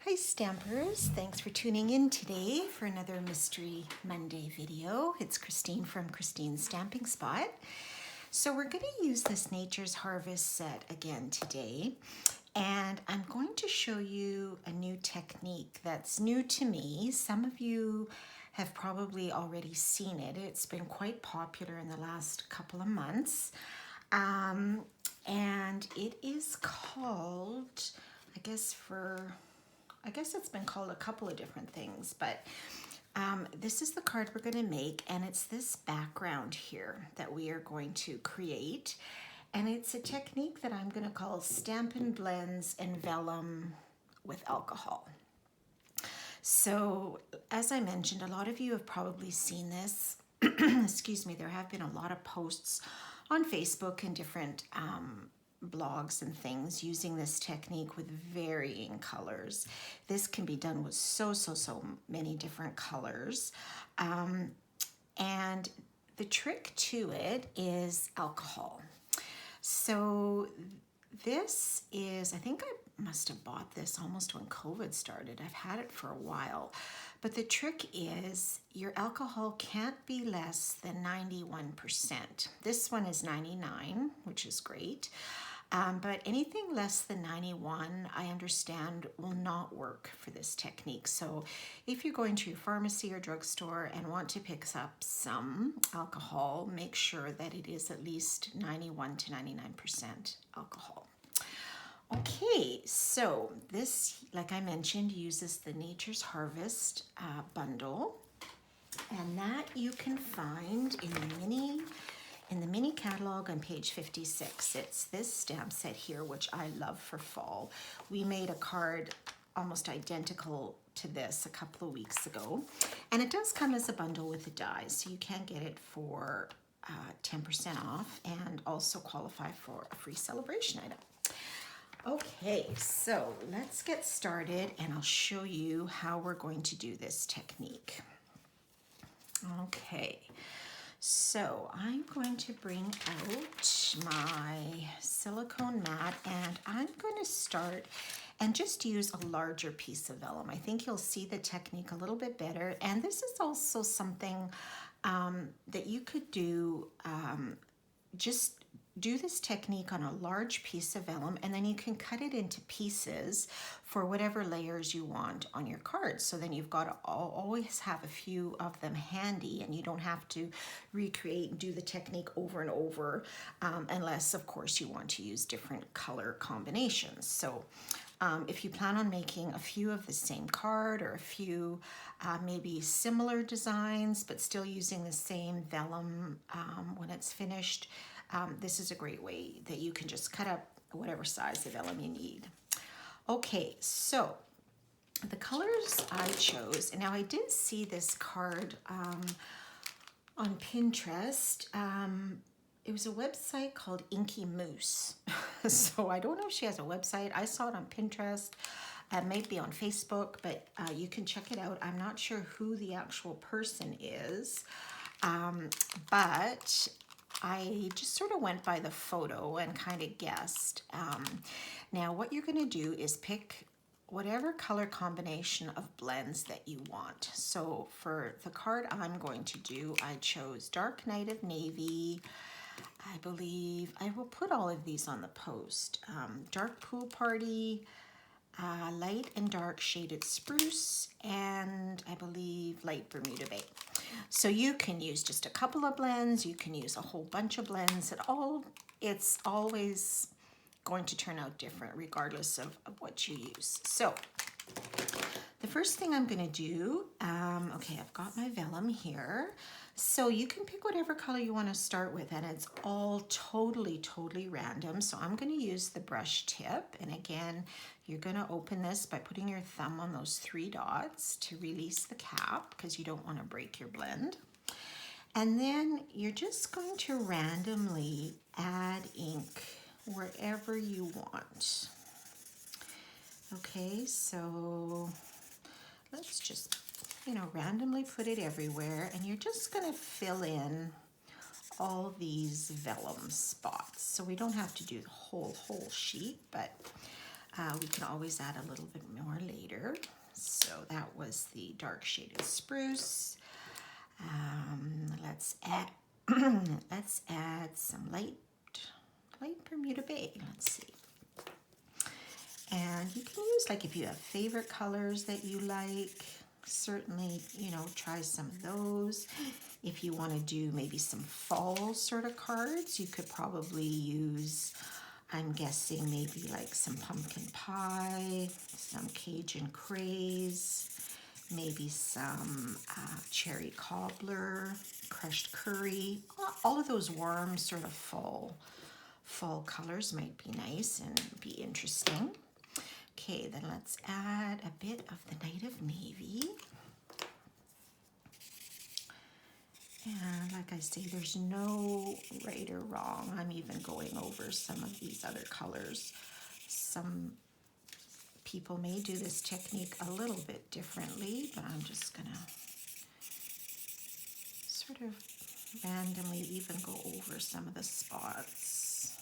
Hi Stampers, thanks for tuning in today for another Mystery Monday video. It's Christine from Christine's Stamping Spot. So we're going to use this Nature's Harvest set again today, and I'm going to show you a new technique that's new to me. Some of you have probably already seen it. It's been quite popular in the last couple of months. And it is called, I guess it's been called a couple of different things, but this is the card we're going to make, and it's this background here that we are going to create. And it's a technique that I'm going to call Stampin Blends and Vellum with alcohol. So, as I mentioned, a lot of you have probably seen this. Excuse me, there have been a lot of posts on Facebook and different blogs and things using this technique with varying colors. This can be done with so many different colors. And the trick to it is alcohol. So this is, I think I must have bought this almost when COVID started. I've had it for a while. But the trick is your alcohol can't be less than 91%. This one is 99, which is great. But anything less than 91, I understand, will not work for this technique. So if you're going to your pharmacy or drugstore and want to pick up some alcohol, make sure that it is at least 91 to 99% alcohol. Okay, so this, like I mentioned, uses the Nature's Harvest bundle, and that you can find in the mini catalog on page 56. It's this stamp set here, which I love for fall. We made a card almost identical to this a couple of weeks ago, and it does come as a bundle with the dies, so you can get it for 10% off and also qualify for a free celebration item. Okay, so let's get started, and I'll show you how we're going to do this technique. Okay, so I'm going to bring out my silicone mat, and I'm going to start and just use a larger piece of vellum. I think you'll see the technique a little bit better, and this is also something that you could do. Just do this technique on a large piece of vellum, and then you can cut it into pieces for whatever layers you want on your card. So then you've got to always have a few of them handy, and you don't have to recreate and do the technique over and over, unless of course you want to use different color combinations. So if you plan on making a few of the same card, or a few maybe similar designs but still using the same vellum when it's finished, this is a great way that you can just cut up whatever size of vellum you need. Okay, so the colors I chose, and now I did see this card on Pinterest. It was a website called Inky Moose. So I don't know if she has a website. I saw it on Pinterest. It may be on Facebook, but you can check it out. I'm not sure who the actual person is, but I just sort of went by the photo and kind of guessed. Now what you're going to do is pick whatever color combination of blends that you want. So for the card I'm going to do, I chose Dark Night of Navy. I believe I will put all of these on the post. Dark Pool Party, Light and Dark Shaded Spruce, and I believe Light Bermuda Bay. So you can use just a couple of blends, you can use a whole bunch of blends. It's always going to turn out different regardless of what you use. So the first thing I'm going to do, okay, I've got my vellum here. So you can pick whatever color you want to start with, and it's all totally random. So I'm going to use the brush tip, and again, you're going to open this by putting your thumb on those 3 dots to release the cap, because you don't want to break your blend. And then you're just going to randomly add ink wherever you want. Okay, so let's just, randomly put it everywhere, and you're just going to fill in all these vellum spots. So we don't have to do the whole sheet, but We can always add a little bit more later. So that was the dark shaded spruce. Let's add let's add some light Bermuda Bay. Let's see. And you can use, like, if you have favorite colors that you like, certainly, you know, try some of those. If you want to do maybe some fall sort of cards, you could probably use, I'm guessing, maybe like some pumpkin pie, some Cajun craze, maybe some cherry cobbler, crushed curry. All of those warm sort of fall colors might be nice and be interesting. Okay, then let's add a bit of the Night of Navy. And like I say, there's no right or wrong. I'm even going over some of these other colors. Some people may do this technique a little bit differently, but I'm just gonna sort of randomly even go over some of the spots.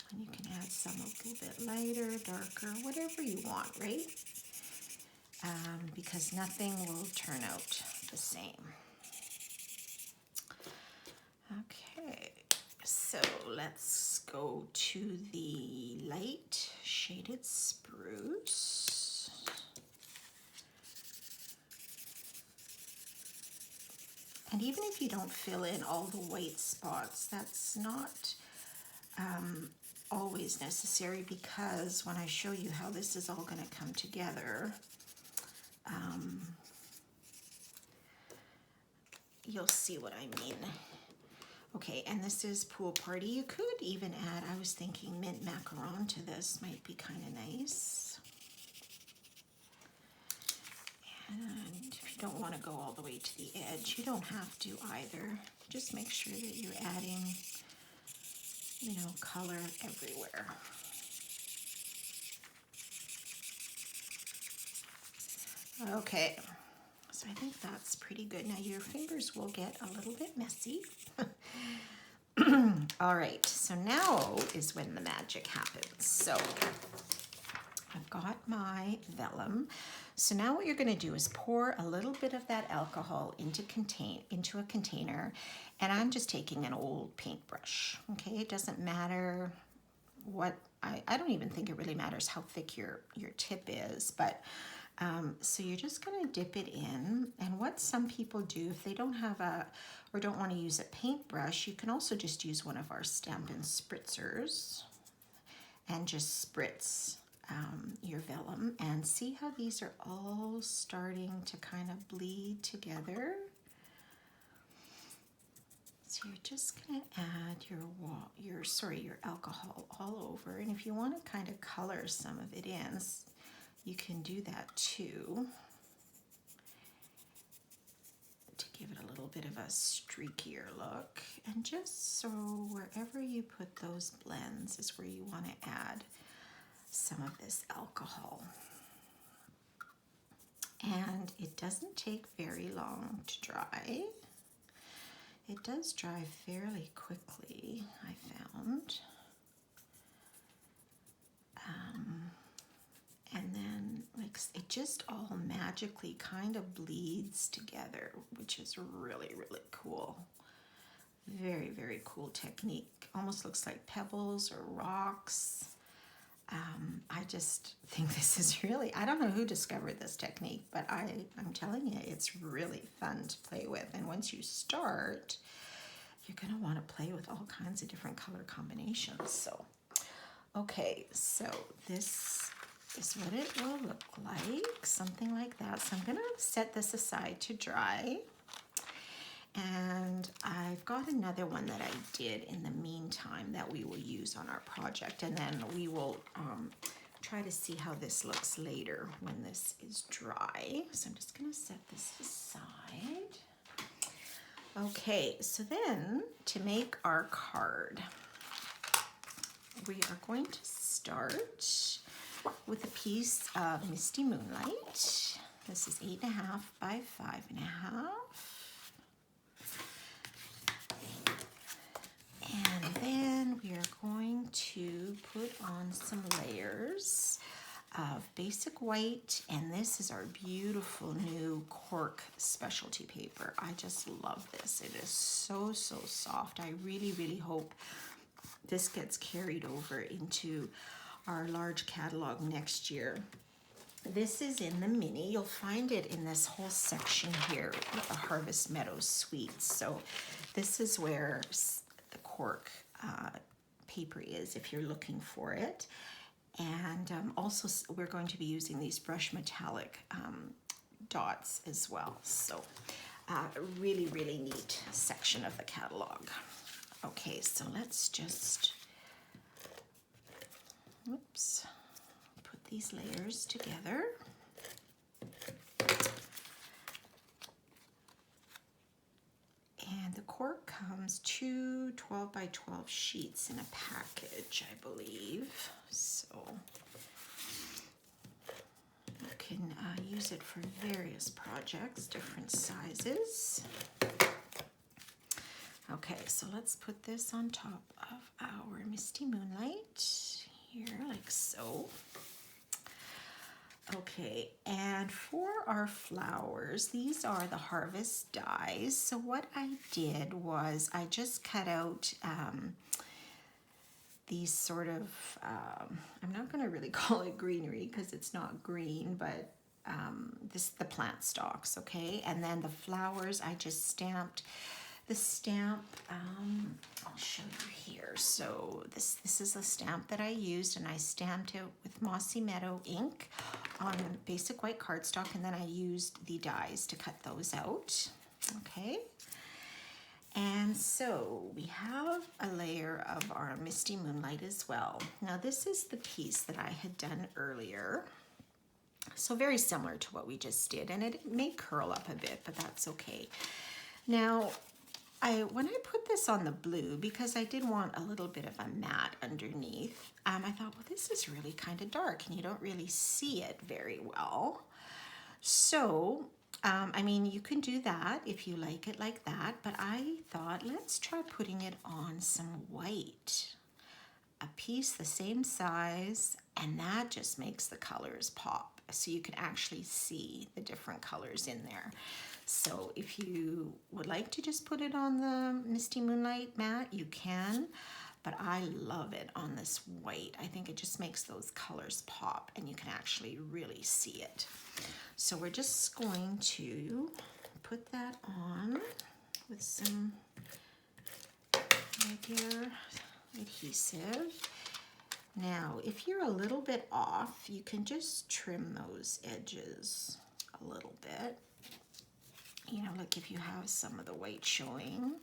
And you can add some a little bit lighter, darker, whatever you want, right? Because nothing will turn out the same. Okay, so let's go to the light shaded spruce. And even if you don't fill in all the white spots, that's not always necessary, because when I show you how this is all going to come together, you'll see what I mean. Okay, and this is Pool Party. You could even add, I was thinking mint macaron to this might be kind of nice. And if you don't want to go all the way to the edge, you don't have to either. Just make sure that you're adding, you know, color everywhere. Okay, so I think that's pretty good. Now your fingers will get a little bit messy. All right, so now is when the magic happens. So I've got my vellum. So now what you're going to do is pour a little bit of that alcohol into a container, and I'm just taking an old paintbrush. Okay, it doesn't matter what, I don't even think it really matters how thick your tip is, but so you're just going to dip it in. And what some people do, if they don't have or don't want to use a paintbrush, you can also just use one of our Stampin spritzers and just spritz your vellum, and see how these are all starting to kind of bleed together. So you're just going to add your alcohol all over, and if you want to kind of color some of it in, you can do that too, to give it a little bit of a streakier look. And just so wherever you put those blends is where you want to add some of this alcohol. And it doesn't take very long to dry. It does dry fairly quickly, I found. And then, like, it just all magically kind of bleeds together, which is really, really cool. Very, very cool technique. Almost looks like pebbles or rocks. I just think this is really, I don't know who discovered this technique, but I'm telling you, it's really fun to play with. And once you start, you're going to want to play with all kinds of different color combinations. So, okay, so this is what it will look like, something like that. So I'm going to set this aside to dry. And I've got another one that I did in the meantime that we will use on our project, and then we will try to see how this looks later when this is dry. So I'm just going to set this aside. Okay, so then to make our card, we are going to start with a piece of Misty Moonlight. This is 8.5 by 5.5. And then we are going going to put on some layers of basic white, and this is our beautiful new cork specialty paper. I just love this. It is so soft. I really hope this gets carried over into our large catalog next year. This is in the mini. You'll find it in this whole section here with the Harvest Meadows Sweets. So this is where the cork paper is if you're looking for it. And also we're going to be using these brush metallic dots as well. So really neat section of the catalog. Okay, so let's just, put these layers together. And the cork comes 2 12 by 12 sheets in a package, I believe. So you can use it for various projects, different sizes. Okay, so let's put this on top of our Misty Moonlight here, like so. Okay, and for our flowers, these are the Harvest dies. So what I did was I just cut out these sort of, I'm not going to really call it greenery because it's not green, but the plant stalks, okay? And then the flowers, I just stamped the stamp. I'll show you here. So this is a stamp that I used, and I stamped it with Mossy Meadow ink on basic white cardstock, and then I used the dies to cut those out. Okay. And so we have a layer of our Misty Moonlight as well. Now this is the piece that I had done earlier. So very similar to what we just did, and it may curl up a bit, but that's okay. Now, when I put this on the blue, because I did want a little bit of a matte underneath, I thought, well, this is really kind of dark and you don't really see it very well. So, I mean, you can do that if you like it like that, but I thought, let's try putting it on some white. A piece the same size, and that just makes the colors pop. So you can actually see the different colors in there. So if you would like to just put it on the Misty Moonlight mat, you can, but I love it on this white. I think it just makes those colors pop, and you can actually really see it. So we're just going to put that on with some regular adhesive. Now, if you're a little bit off, you can just trim those edges a little bit. You know, like if you have some of the white showing.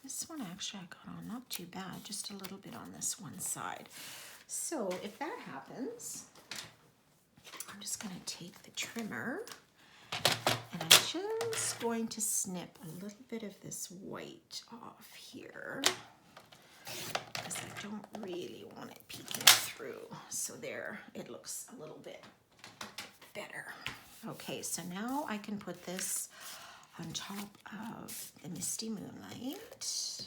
This one actually I got on not too bad, just a little bit on this one side. So if that happens, I'm just going to take the trimmer and I'm just going to snip a little bit of this white off here, because I don't really want it peeking through. So there, it looks a little bit better. Okay, so now I can put this on top of the Misty Moonlight.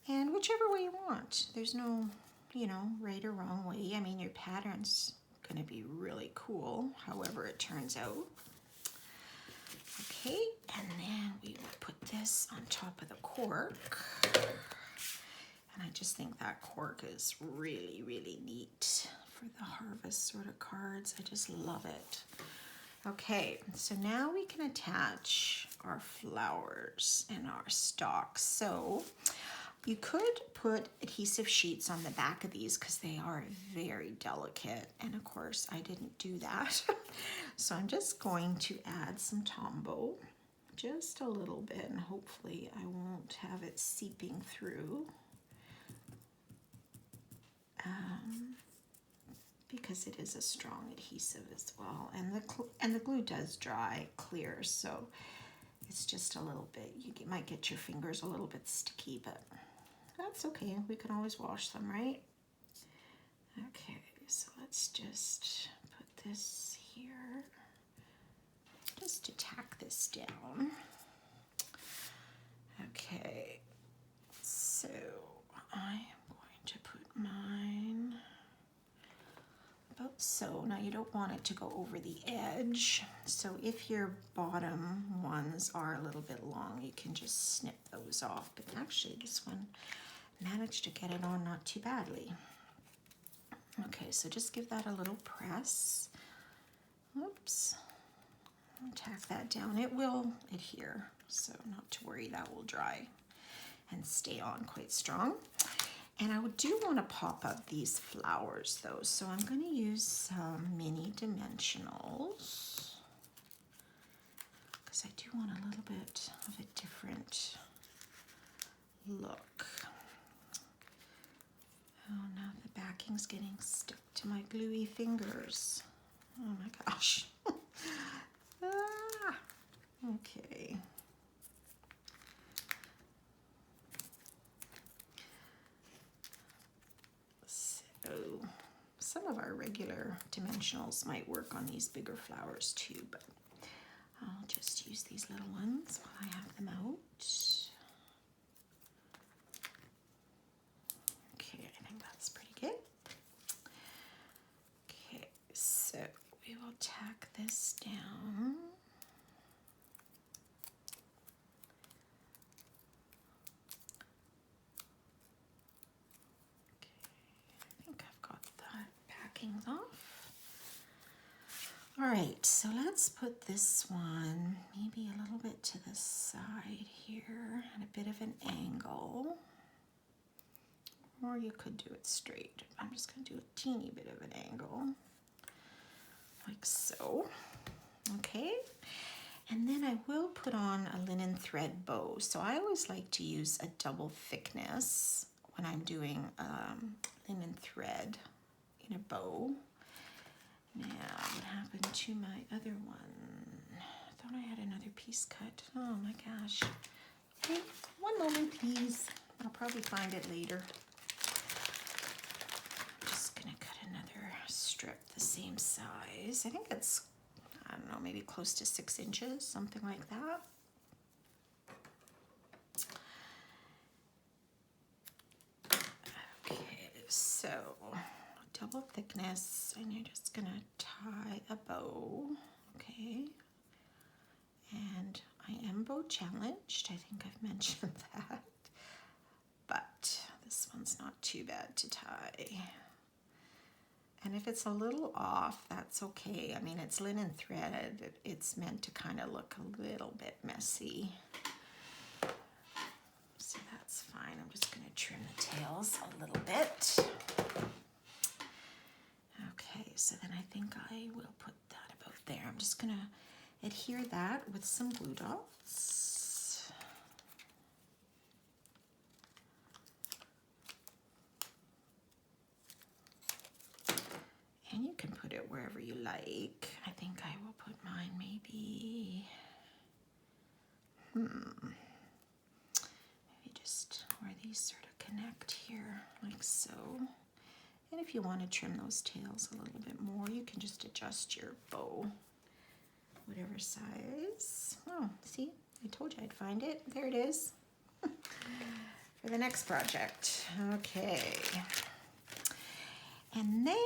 And whichever way you want. There's no, you know, right or wrong way. I mean, your pattern's gonna be really cool, however it turns out. Okay, and then we will put this on top of the cork. And I just think that cork is really neat for the harvest sort of cards. I just love it. Okay, so now we can attach our flowers and our stalks. So you could put adhesive sheets on the back of these because they are very delicate. And of course, I didn't do that. So I'm just going to add some Tombow, just a little bit, and hopefully I won't have it seeping through. Because it is a strong adhesive as well, and the glue does dry clear, so it's just a little bit, you might get your fingers a little bit sticky, but that's okay, we can always wash them, right? Okay, so let's just put this here, just to tack this down. Okay, So I'm going to put mine about so. Now you don't want it to go over the edge. So if your bottom ones are a little bit long, you can just snip those off. But actually this one managed to get it on not too badly. Okay, so just give that a little press. Oops. Tack that down. It will adhere, so not to worry, that will dry and stay on quite strong. And I do want to pop up these flowers though, so I'm going to use some mini dimensionals because I do want a little bit of a different look. Oh, now the backing's getting stuck to my gluey fingers. Oh my gosh. Ah, okay. So some of our regular dimensionals might work on these bigger flowers too, but I'll just use these little ones while I have them out. Okay, I think that's pretty good. Okay, so we will tack this down. Okay, I think I've got that backing off. All right, so let's put this one maybe a little bit to the side here at a bit of an angle. Or you could do it straight. I'm just going to do a teeny bit of an angle, like so. Okay, and then I will put on a linen thread bow. So I always like to use a double thickness when I'm doing linen thread in a bow. Now, what happened to my other one? I thought I had another piece cut. Oh my gosh. Okay, one moment please. I'll probably find it later. I'm just gonna cut another strip the same size. I think it's, I don't know, maybe close to 6 inches, something like that. Okay, so double thickness, and you're just gonna tie a bow, okay? And I am bow challenged, I think I've mentioned that, but this one's not too bad to tie. And if it's a little off, that's okay. I mean, it's linen thread, it's meant to kind of look a little bit messy. So that's fine. I'm just gonna trim the tails a little bit. Okay, so then I think I will put that about there. I'm just gonna adhere that with some glue dots. And you can put it wherever you like. I think I will put mine maybe, maybe just where these sort of connect here, like so. And if you want to trim those tails a little bit more, you can just adjust your bow, whatever size. Oh, see, I told you I'd find it. There it is. For the next project. Okay. And then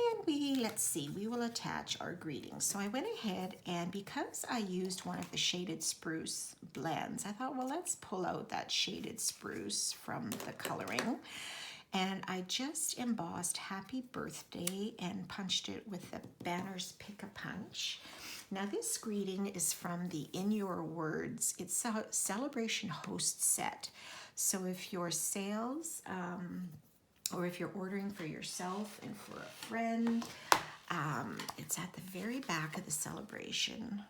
let's see, we will attach our greetings. So I went ahead, and because I used one of the shaded spruce blends, I thought, well, let's pull out that shaded spruce from the coloring. And I just embossed Happy Birthday and punched it with the Banners Pick-a-Punch. Now this greeting is from the In Your Words. It's a celebration host set. So if your sales, or if you're ordering for yourself and for a friend, it's at the very back of the celebration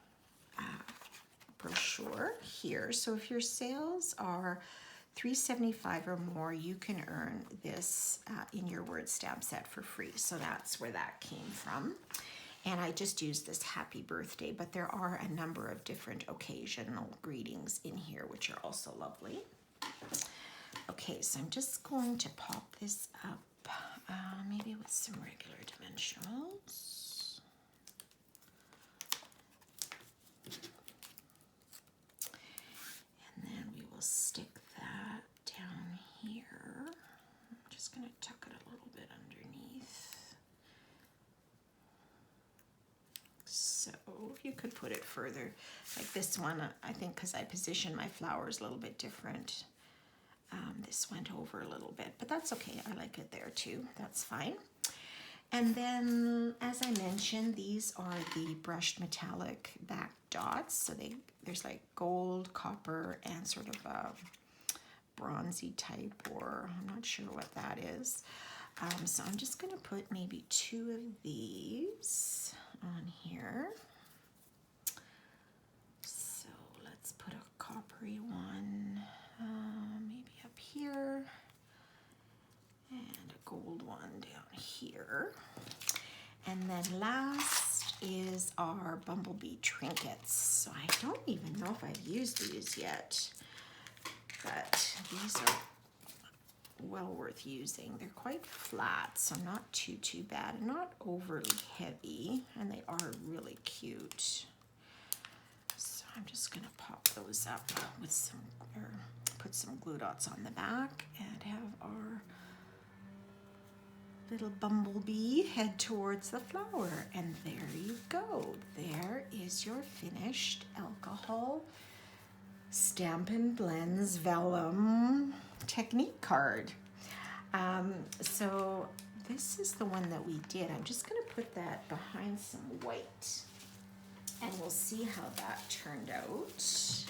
brochure here. So if your sales are $3.75 or more, you can earn this In Your Words stamp set for free. So that's where that came from. And I just used this Happy Birthday, but there are a number of different occasional greetings in here, which are also lovely. Okay, so I'm just going to pop this up, maybe with some regular dimensionals. And then we will stick that down here. you could put it further. Like this one, I think because I positioned my flowers a little bit different. This went over a little bit, but that's okay. I like it there too. That's fine. And then, as I mentioned, these are the brushed metallic back dots. So there's like gold, copper, and sort of a bronzy type, or I'm not sure what that is. So I'm just going to put maybe 2 of these on here. So let's put a coppery one maybe up here, and a gold one down here. And then last is our bumblebee trinkets. So I don't even know if I've used these yet, but these are well worth using. They're quite flat, so not too bad, and not overly heavy, and they are really cute. So I'm just gonna pop those up with some, or put some glue dots on the back, and have our little bumblebee head towards the flower. And there you go. There is your finished alcohol Stampin Blends Vellum technique card. So this is the one that we did. I'm just going to put that behind some white, and we'll see how that turned out.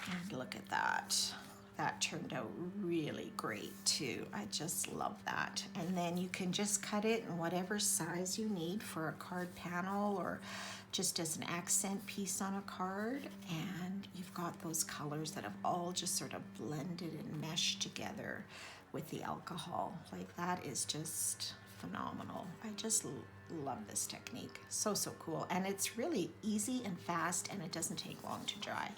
And look at that. That turned out really great too. I just love that. And then you can just cut it in whatever size you need for a card panel, or just as an accent piece on a card. And you've got those colors that have all just sort of blended and meshed together with the alcohol. Like, that is just phenomenal. I just love this technique. So cool. And it's really easy and fast, and it doesn't take long to dry.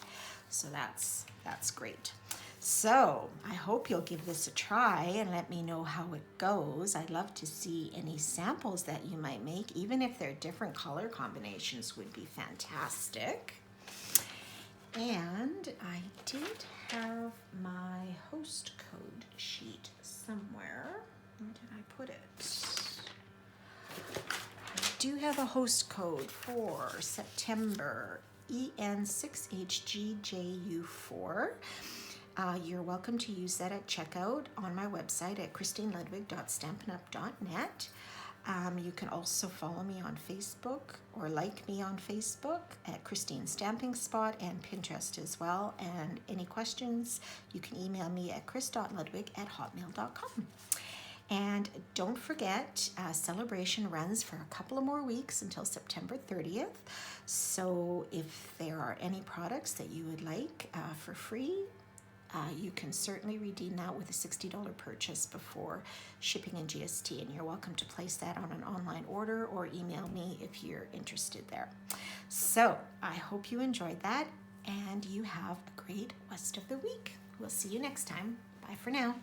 So that's great. So I hope you'll give this a try and let me know how it goes. I'd love to see any samples that you might make, even if they're different color combinations would be fantastic. And I did have my host code sheet somewhere. Where did I put it? I do have a host code for September, EN6HGJU4. You're welcome to use that at checkout on my website at christineludwig.stampinup.net. You can also follow me on Facebook or like me on Facebook at Christine Stamping Spot, and Pinterest as well. And any questions, you can email me at chris.ludwig@hotmail.com. And don't forget, celebration runs for a couple of more weeks until September 30th. So if there are any products that you would like for free, you can certainly redeem that with a $60 purchase before shipping and GST, and you're welcome to place that on an online order or email me if you're interested there. So I hope you enjoyed that, and you have a great rest of the week. We'll see you next time. Bye for now.